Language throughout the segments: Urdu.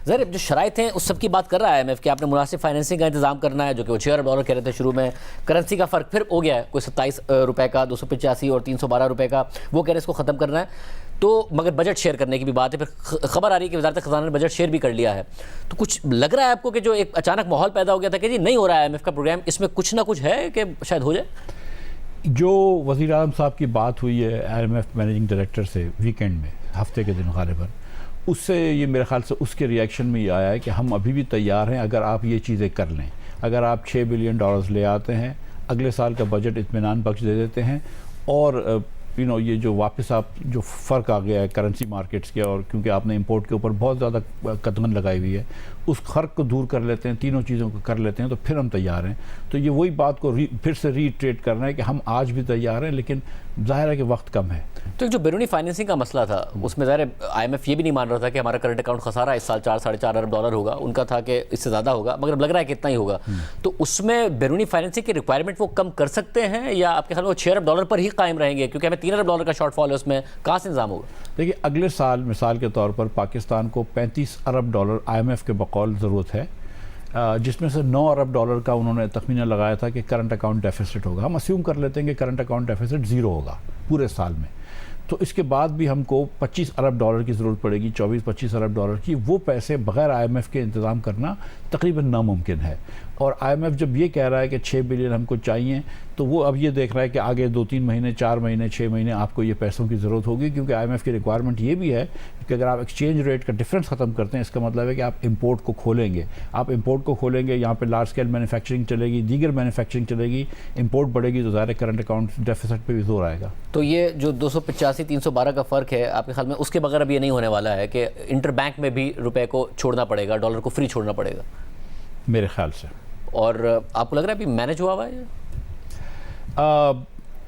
ظاہر جو شرائط ہیں اس سب کی بات کر رہا ہے IMF کہ آپ نے مناسب فائنینسنگ کا انتظام کرنا ہے، جو کہ وہ 6 ارب ڈالر کہہ رہے تھے شروع میں. کرنسی کا فرق پھر ہو گیا ہے کوئی 27 روپے کا، 285 اور 312 روپے کا، وہ کہہ رہے ہیں اس کو ختم کرنا ہے. تو مگر بجٹ شیئر کرنے کی بھی بات ہے، پھر خبر آ رہی ہے کہ وزارت خزانہ نے بجٹ شیئر بھی کر لیا ہے. تو کچھ لگ رہا ہے آپ کو کہ جو ایک اچانک ماحول پیدا ہو گیا تھا کہ جی نہیں ہو رہا ہے IMF کا پروگرام، اس میں کچھ نہ کچھ ہے کہ شاید ہو جائے؟ جو وزیر اعظم صاحب کی بات ہوئی ہے IMF مینیجنگ ڈائریکٹر سے ویکینڈ میں، ہفتے کے دن غالباً، اس سے یہ میرے خیال سے اس کے ریئیکشن میں یہ آیا ہے کہ ہم ابھی بھی تیار ہیں اگر آپ یہ چیزیں کر لیں. اگر آپ $6 بلین لے آتے ہیں، اگلے سال کا بجٹ اطمینان بخش دے دیتے ہیں، اور یہ جو واپس آپ جو فرق آ گیا ہے کرنسی مارکیٹس کے، اور کیونکہ آپ نے امپورٹ کے اوپر بہت زیادہ قدغن لگائی ہوئی ہے، اس فرق کو دور کر لیتے ہیں، تینوں چیزوں کو کر لیتے ہیں، تو پھر ہم تیار ہیں. تو یہ وہی بات کو پھر سے ریٹریٹ کرنا ہے کہ ہم آج بھی تیار ہیں، لیکن ظاہر ہے کہ وقت کم ہے. تو ایک جو بیرونی فائنینسنگ کا مسئلہ تھا، اس میں ظاہر IMF یہ بھی نہیں مان رہا تھا کہ ہمارا کرنٹ اکاؤنٹ خسارہ اس سال 4-4.5 ارب ڈالر ہوگا. ان کا تھا کہ اس سے زیادہ ہوگا، مگر لگ رہا ہے کہ اتنا ہی ہوگا. تو اس میں بیرونی فائنینسنگ کی ریکوائرمنٹ وہ کم کر سکتے ہیں، یا آپ کے خیال میں وہ 6 ارب ڈالر پر ہی قائم رہیں گے؟ کیونکہ ہمیں 3 ارب ڈالر کا شارٹ فال ہے، اس میں کہاں سے انتظام ہوگا؟ دیکھیے اگلے سال مثال کے طور پر پاکستان کو $35 ارب IMF کے بقول ضرورت ہے، جس میں سے $9 ارب کا انہوں نے تخمینہ لگایا تھا کہ کرنٹ اکاؤنٹ ڈیفیسٹ ہوگا. ہم اسیوم کر لیتے ہیں کہ کرنٹ اکاؤنٹ ڈیفیسٹ 0 ہوگا پورے سال میں. تو اس کے بعد بھی ہم کو $25 ارب کی ضرورت پڑے گی، 24-25 ارب ڈالر کی. وہ پیسے بغیر IMF کے انتظام کرنا تقریباً ناممکن ہے. اور IMF جب یہ کہہ رہا ہے کہ 6 بلین ہم کو چاہیے، تو وہ اب یہ دیکھ رہا ہے کہ آگے 2-3 مہینے، 4 مہینے، 6 مہینے آپ کو یہ پیسوں کی ضرورت ہوگی. کیونکہ IMF کی ریکوائرمنٹ یہ بھی ہے کہ اگر آپ ایکسچینج ریٹ کا ڈفرینس ختم کرتے ہیں، اس کا مطلب ہے کہ آپ امپورٹ کو کھولیں گے. آپ امپورٹ کو کھولیں گے، یہاں پہ لارج اسکیل مینوفیکچرنگ چلے گی، دیگر مینوفیکچرنگ چلے گی، امپورٹ بڑھے گی، تو ظاہر کرنٹ اکاؤنٹ ڈیفیسٹ پہ بھی زور آئے گا. تو یہ جو 285-312 کا فرق ہے، آپ کے خیال میں اس کے بغیر اب یہ نہیں ہونے والا ہے کہ انٹر بینک میں بھی روپے کو چھوڑنا پڑے گا، ڈالر کو فری چھوڑنا پڑے گا؟ میرے خیال سے. اور آپ کو لگ رہا ہے ابھی مینیج ہوا ہے؟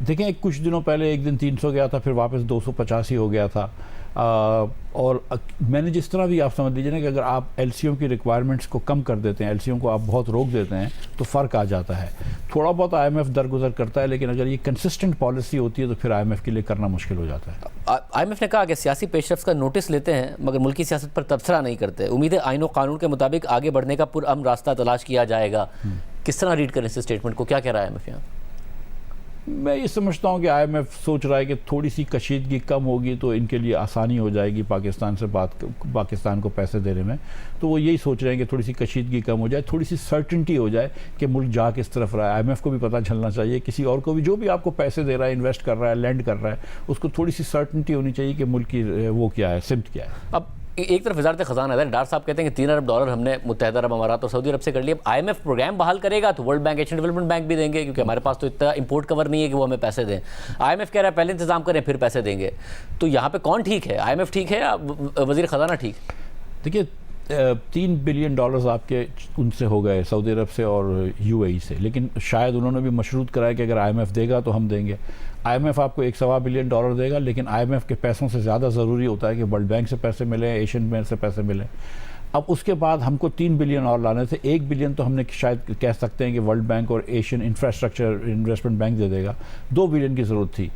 دیکھیں کچھ دنوں پہلے ایک دن 300 گیا تھا، پھر واپس 285 ہو گیا تھا. اور میں نے جس طرح بھی آپ سمجھ لیجیے نا کہ اگر آپ LCO کی ریکوائرمنٹس کو کم کر دیتے ہیں، LCO کو آپ بہت روک دیتے ہیں، تو فرق آ جاتا ہے. تھوڑا بہت IMF درگزر کرتا ہے، لیکن اگر یہ کنسسٹنٹ پالیسی ہوتی ہے تو پھر IMF کے لیے کرنا مشکل ہو جاتا ہے. IMF نے کہا کہ سیاسی پیش رفت کا نوٹس لیتے ہیں مگر ملکی سیاست پر تبصرہ نہیں کرتے. امید ہے آئین و قانون کے مطابق آگے بڑھنے کا پرامن راستہ تلاش کیا جائے گا. کس طرح ریڈ کریں اس اسٹیٹمنٹ کو؟ کیا کہہ رہا ہے IMF یہاں؟ میں یہ سمجھتا ہوں کہ IMF سوچ رہا ہے کہ تھوڑی سی کشیدگی کم ہوگی تو ان کے لیے آسانی ہو جائے گی پاکستان کو پیسے دینے میں. تو وہ یہی سوچ رہے ہیں کہ تھوڑی سی کشیدگی کم ہو جائے، تھوڑی سی سرٹنٹی ہو جائے کہ ملک جا کس طرف رہا ہے. IMF کو بھی پتہ چلنا چاہیے، کسی اور کو بھی، جو بھی آپ کو پیسے دے رہا ہے، انویسٹ کر رہا ہے، لینڈ کر رہا ہے، اس کو تھوڑی سی سرٹنٹی ہونی چاہیے کہ ملک کی وہ کیا ہے، سمت کیا ہے. اب ایک طرف وزارت خزانہ ہے، ڈار صاحب کہتے ہیں کہ $3 ارب ہم نے متحدہ عرب امارات اور سعودی عرب سے کر لیا. اب IMF پروگرام بحال کرے گا تو world bank, Asian development bank بھی دیں گے، کیونکہ ہمارے پاس تو اتنا امپورٹ کور نہیں ہے کہ وہ ہمیں پیسے دیں. IMF کہہ رہا ہے پہلے انتظام کریں پھر پیسے دیں گے. تو یہاں پہ کون ٹھیک ہے؟ IMF ٹھیک ہے یا وزیر خزانہ ٹھیک؟ دیکھیے $3 بلین آپ کے ان سے ہو گئے، سعودی عرب سے اور UAE سے، لیکن شاید انہوں نے بھی مشروط کرایا کہ اگر IMF دے گا تو ہم دیں گے. IMF آپ کو $1.25 بلین دے گا، لیکن IMF کے پیسوں سے زیادہ ضروری ہوتا ہے کہ ورلڈ بینک سے پیسے ملیں، ایشین بینک سے پیسے ملیں. اب اس کے بعد ہم کو 3 بلین اور لانے تھے. 1 بلین تو ہم نے شاید کہہ سکتے ہیں کہ ورلڈ بینک اور ایشین انفراسٹرکچر انویسٹمنٹ بینک دے دے گا. 2 بلین کی ضرورت تھی.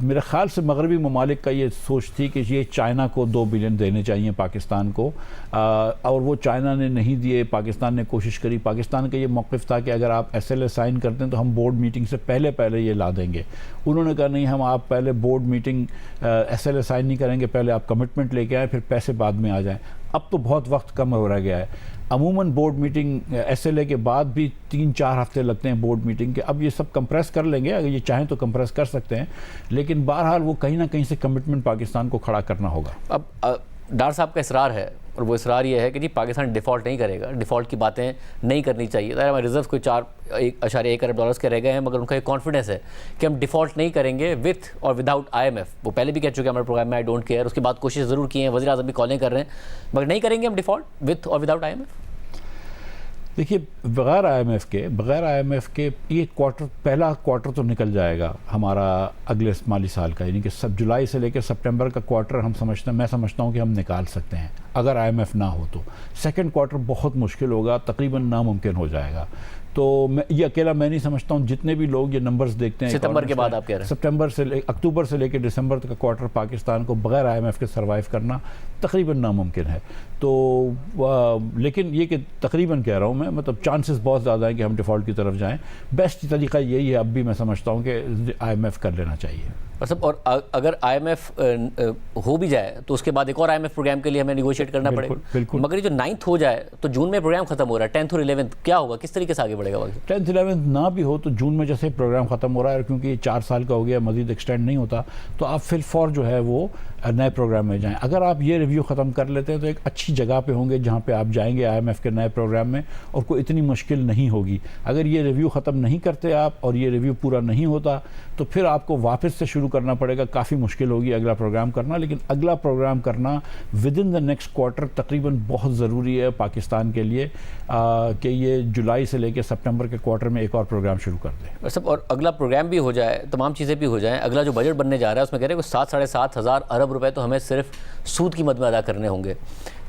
میرے خیال سے مغربی ممالک کا یہ سوچ تھی کہ یہ چائنا کو 2 بلین دینے چاہیے پاکستان کو، اور وہ چائنا نے نہیں دیے. پاکستان نے کوشش کری. پاکستان کا یہ موقف تھا کہ اگر آپ SLA سائن کرتے ہیں تو ہم بورڈ میٹنگ سے پہلے یہ لا دیں گے. انہوں نے کہا نہیں، ہم آپ پہلے بورڈ میٹنگ SLA سائن نہیں کریں گے، پہلے آپ کمٹمنٹ لے کے آئیں، پھر پیسے بعد میں آ جائیں. اب تو بہت وقت کم ہو رہ گیا ہے. عموماً بورڈ میٹنگ SLA کے بعد بھی 3-4 ہفتے لگتے ہیں بورڈ میٹنگ کے. اب یہ سب کمپریس کر لیں گے، اگر یہ چاہیں تو کمپریس کر سکتے ہیں، لیکن بہرحال وہ کہیں نہ کہیں سے کمٹمنٹ پاکستان کو کھڑا کرنا ہوگا. اب ڈار صاحب کا اصرار ہے، اور وہ اصرار یہ ہے کہ جی پاکستان ڈیفالٹ نہیں کرے گا، ڈیفالٹ کی باتیں نہیں کرنی چاہیے. ظاہر ہمارے ریزرو کوئی 4.1 ارب کے رہ گئے ہیں، مگر ان کا ایک کانفیڈنس ہے کہ ہم ڈیفالٹ نہیں کریں گے وتھ اور وداؤٹ IMF. وہ پہلے بھی کہہ چکے ہیں ہمارے پروگرام میں آئی ڈونٹ کیئر. اس کے بعد کوشش ضرور کی ہیں، وزیر اعظم بھی کالیں کر رہے ہیں، مگر نہیں کریں گے ہم ڈیفالٹ وتھ اور وداؤٹ IMF. دیکھیے بغیر IMF کے یہ پہلا کوارٹر تو نکل جائے گا ہمارا اگلے مالی سال کا، یعنی کہ جولائی سے لے کے سپٹمبر کا کوارٹر میں سمجھتا ہوں کہ ہم نکال سکتے ہیں. اگر آئی ایم ایف نہ ہو تو سیکنڈ کوارٹر بہت مشکل ہوگا، تقریباً ناممکن ہو جائے گا. تو میں یہ اکیلا میں نہیں سمجھتا ہوں، جتنے بھی لوگ یہ نمبرز دیکھتے ہیں ستمبر کے بعد آپ کہہ رہے ہیں اکتوبر سے لے کے دسمبر تک کا کوارٹر پاکستان کو بغیر آئی ایم ایف کے سروائیو کرنا تقریباً ناممکن ہے. تو لیکن یہ کہ تقریباً کہہ رہا ہوں میں، مطلب چانسز بہت زیادہ ہیں کہ ہم ڈیفالٹ کی طرف جائیں. بیسٹ طریقہ یہی ہے اب بھی میں سمجھتا ہوں کہ آئی ایم ایف کر لینا چاہیے. اور اگر آئی ایم ایف ہو بھی جائے تو اس کے بعد ایک اور آئی ایم ایف پروگرام کے لیے ہمیں نیگوشیٹ کرنا پڑے گا. بالکل. مگر یہ جو 9th ہو جائے تو جون میں پروگرام ختم ہو رہا ہے، 10th اور 11th کیا ہوگا، کس طریقے سے آگے بڑھے گا وقت؟ 10th 11th نہ بھی ہو تو جون میں جیسے پروگرام ختم ہو رہا ہے، اور کیونکہ یہ 4 سال کا ہو گیا، مزید ایکسٹینڈ نہیں ہوتا، تو آپ فی الفور جو ہے وہ نئے پروگرام میں جائیں. اگر آپ یہ ریویو ختم کر لیتے ہیں تو ایک اچھی جگہ پہ ہوں گے جہاں پہ آپ جائیں گے آئی ایم ایف کے نئے پروگرام میں، اور کوئی اتنی مشکل نہیں ہوگی. اگر یہ ریویو ختم نہیں کرتے آپ اور یہ ریویو پورا نہیں ہوتا تو پھر آپ کو واپس سے شروع کرنا پڑے گا، کافی مشکل ہوگی اگلا پروگرام کرنا. لیکن اگلا پروگرام کرنا with in the next quarter تقریباً بہت ضروری ہے پاکستان کے لیے، کہ یہ جولائی سے لے کے سپٹمبر کے کوارٹر میں ایک اور پروگرام شروع کر دیں. اور اگلا پروگرام بھی ہو جائے، تمام چیزیں بھی ہو جائیں، اگلا جو بجٹ بننے جا رہا ہے اس میں کہہ رہے ہیں کہ 7-7.5 ہزار ارب روپے تو ہمیں صرف سود کی مد میں ادا کرنے ہوں گے.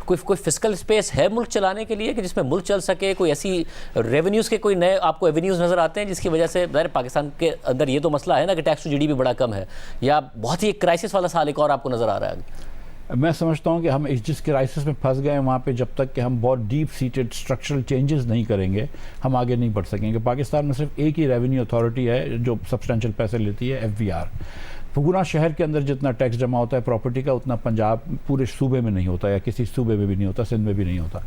کوئی فسکل اسپیس ہے ملک چلانے کے لیے کہ جس میں ملک چل سکے؟ کوئی ایسی ریونیوز کے کوئی نئے آپ کو ایونیوز نظر آتے ہیں جس کی وجہ سے ظاہر پاکستان کے اندر یہ تو مسئلہ ہے نا کہ ٹیکس ٹو جی ڈی پی بڑا کم ہے، یا بہت ہی ایک کرائسس والا سال ایک اور آپ کو نظر آ رہا ہے؟ میں سمجھتا ہوں کہ ہم جس کرائسس میں پھنس گئے ہیں وہاں پہ جب تک کہ ہم بہت ڈیپ سیٹڈ اسٹرکچرل چینجز نہیں کریں گے ہم آگے نہیں بڑھ سکیں گے. پاکستان میں صرف ایک ہی ریونیو اتھارٹی ہے جو سبسٹینشیل پیسے لیتی ہے، ایف بی آر. پورا شہر کے اندر جتنا ٹیکس جمع ہوتا ہے پراپرٹی کا اتنا پنجاب پورے صوبے میں نہیں ہوتا، یا کسی صوبے میں بھی نہیں ہوتا، سندھ میں بھی نہیں ہوتا.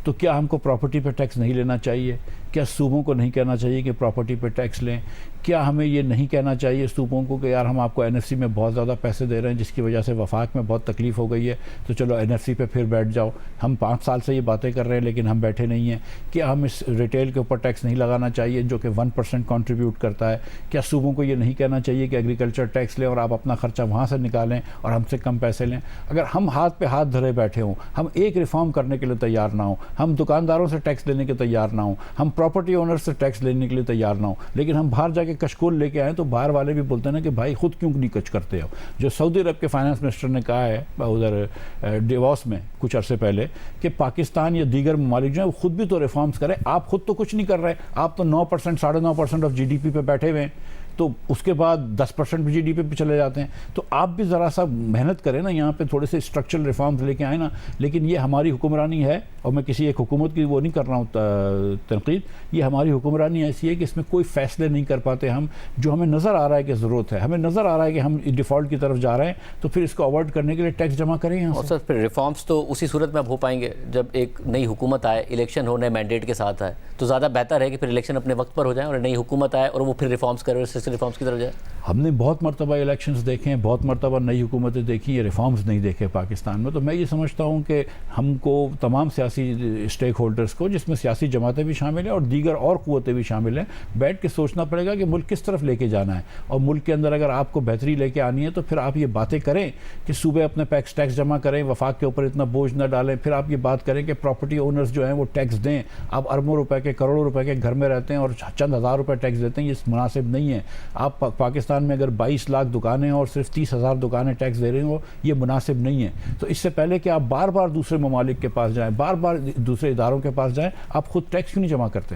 تو کیا ہم کو پراپرٹی پہ ٹیکس نہیں لینا چاہیے؟ کیا صوبوں کو نہیں کہنا چاہیے کہ پراپرٹی پہ ٹیکس لیں؟ کیا ہمیں یہ نہیں کہنا چاہیے صوبوں کو کہ یار ہم آپ کو این ایف سی میں بہت زیادہ پیسے دے رہے ہیں جس کی وجہ سے وفاق میں بہت تکلیف ہو گئی ہے، تو چلو این ایف سی پہ پھر بیٹھ جاؤ. ہم 5 سال سے یہ باتیں کر رہے ہیں لیکن ہم بیٹھے نہیں ہیں. کیا ہم اس ریٹیل کے اوپر ٹیکس نہیں لگانا چاہیے جو کہ 1% کنٹریبیوٹ کرتا ہے؟ کیا صوبوں کو یہ نہیں کہنا چاہیے کہ ایگریکلچر ٹیکس لیں اور آپ اپنا خرچہ وہاں سے نکالیں اور ہم سے کم پیسے لیں؟ اگر ہم ہاتھ پہ ہاتھ دھرے بیٹھے ہوں، ہم ایک ریفارم کرنے کے لیے تیار نہ ہوں، ہم دکانداروں سے ٹیکس لینے کے تیار نہ ہوں، ہم پراپرٹی اونر سے ٹیکس لینے کے لیے تیار نہ ہوں، لیکن ہم باہر جا کے کچکول لے کے آئیں تو باہر والے بھی بولتے ہیں نا کہ بھائی خود کیوں نہیں کچ کرتے ہو. جو سعودی عرب کے فائنانس منسٹر نے کہا ہے ادھر ڈیواس میں کچھ عرصے پہلے کہ پاکستان یا دیگر ممالک جو ہیں وہ خود بھی تو ریفارمز کریں، آپ خود تو کچھ نہیں کر رہے، آپ تو 9% 9.5% آف جی ڈی پی پہ بیٹھے ہوئے ہیں، تو اس کے بعد 10% جی ڈی پی پہ چلے جاتے ہیں. تو آپ بھی ذرا سا محنت کریں نا، یہاں پہ تھوڑے سے اسٹرکچرل ریفارمز لے کے آئیں نا. لیکن یہ ہماری حکمرانی ہے، اور میں کسی ایک حکومت کی وہ نہیں کر رہا ہوں تنقید، یہ ہماری حکمرانی ایسی ہے کہ اس میں کوئی فیصلے نہیں کر پاتے ہم جو ہمیں نظر آ رہا ہے کہ ضرورت ہے. ہمیں نظر آ رہا ہے کہ ہم ڈیفالٹ کی طرف جا رہے ہیں، تو پھر اس کو اوائڈ کرنے کے لیے ٹیکس جمع کریں یہاں سے. اور سر پھر ریفارمز تو اسی صورت میں اب ہو پائیں گے جب ایک نئی حکومت آئے، الیکشن ہونے مینڈیٹ کے ساتھ آئے، تو زیادہ بہتر ہے کہ پھر الیکشن اپنے وقت پر ہو جائیں اور نئی حکومت آئے اور وہ پھر ریفارمز کرے اور سلسلے ریفارمز کی طرف جائے. ہم نے بہت مرتبہ الیکشنز دیکھے ہیں، بہت مرتبہ نئی حکومتیں دیکھی، یہ ریفارمز نہیں دیکھے پاکستان میں. تو میں یہ سمجھتا ہوں کہ ہم کو تمام سیاسی اسٹیک ہولڈرز کو، جس میں سیاسی جماعتیں بھی شامل ہیں اور دیگر اور قوتیں بھی شامل ہیں، بیٹھ کے سوچنا پڑے گا کہ ملک کس طرف لے کے جانا ہے. اور ملک کے اندر اگر آپ کو بہتری لے کے آنی ہے تو پھر آپ یہ باتیں کریں کہ صوبے اپنے ٹیکس جمع کریں، وفاق کے اوپر اتنا بوجھ نہ ڈالیں. پھر آپ یہ بات کریں کہ پراپرٹی اونرز جو ہیں وہ ٹیکس دیں. آپ اربوں روپے کے، کروڑوں روپے کے گھر میں رہتے ہیں اور چند ہزار روپے ٹیکس دیتے ہیں، یہ مناسب نہیں ہے. آپ پاکستان میں اگر 22 لاکھ دکانیں اور صرف 30,000 دکانیں ٹیکس دے رہی ہوں، یہ مناسب نہیں ہے. تو اس سے پہلے کہ آپ بار بار دوسرے ممالک کے پاس جائیں، بار بار دوسرے اداروں کے پاس جائیں، آپ خود ٹیکس کیوں نہیں جمع کرتے؟